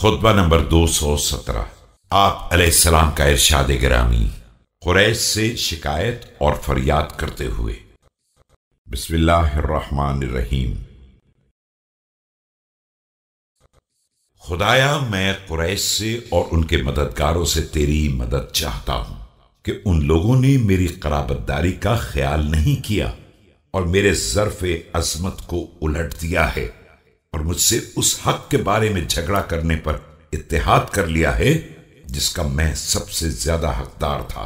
खुतबा number 217। आप अलैहिस्सलाम का इरशाद गिरामी कुरैश से शिकायत और फरियाद करते हुए। बिस्मिल्लाहिर्रहमानिर्रहीम। खुदाया, मैं कुरैश से और उनके मददगारों से तेरी मदद चाहता हूं कि उन लोगों ने मेरी कराबतदारी का ख्याल नहीं किया और मेरे ज़र्फ़े अज़मत को उलट दिया है और मुझसे उस हक के बारे में झगड़ा करने पर इत्तेहाद कर लिया है जिसका मैं सबसे ज्यादा हकदार था।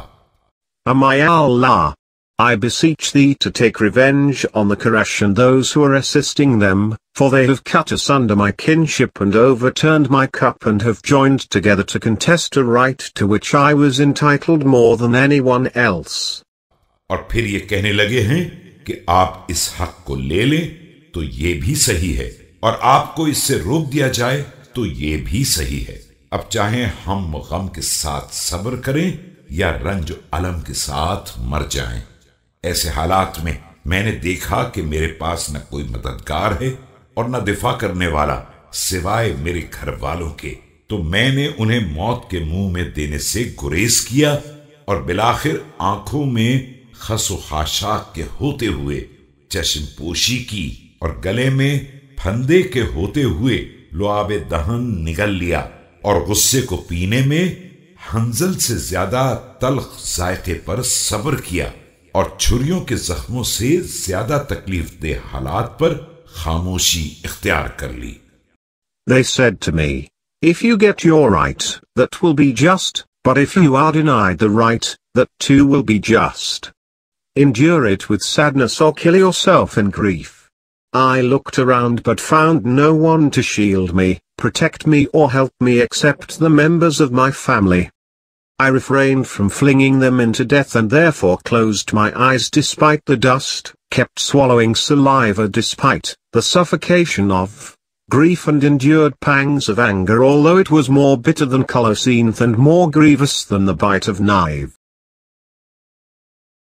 Ya Allah, I beseech thee to take revenge on the Quraysh and those who are assisting them, for they have cut asunder my kinship and overturned my cup and have joined together to contest a right to which I was entitled more than anyone else. और फिर ये कहने लगे हैं कि आप इस हक को ले लें तो ये भी सही है और आपको इससे रोक दिया जाए तो ये भी सही है। अब चाहे हम गम के साथ सब्र करें या रंज अलम के साथ मर जाएं। ऐसे हालात में मैंने देखा कि मेरे पास न कोई मददगार है और न दिफा करने वाला सिवाय मेरे घर वालों के, तो मैंने उन्हें मौत के मुंह में देने से गुरेज किया और बिलाखिर आंखों में खसो खाशाक के होते हुए चश्म पोशी की और गले में फंदे के होते हुए लुआबे दहन निगल लिया और गुस्से को पीने में हंजल से ज्यादा तल्ख जायके पर सब्र किया और छुरियों के जख्मों से ज्यादा तकलीफ दे हालात पर खामोशी इख्तियार कर ली। They said to me, if you get your right, that will be just, but if you are denied the right, that too will be just. Endure it with sadness or kill yourself in grief. I looked around but found no one to shield me, protect me or help me except the members of my family. I refrained from flinging them into death and therefore closed my eyes despite the dust, kept swallowing saliva despite the suffocation of grief and endured pangs of anger although it was more bitter than colocynth and more grievous than the bite of knife.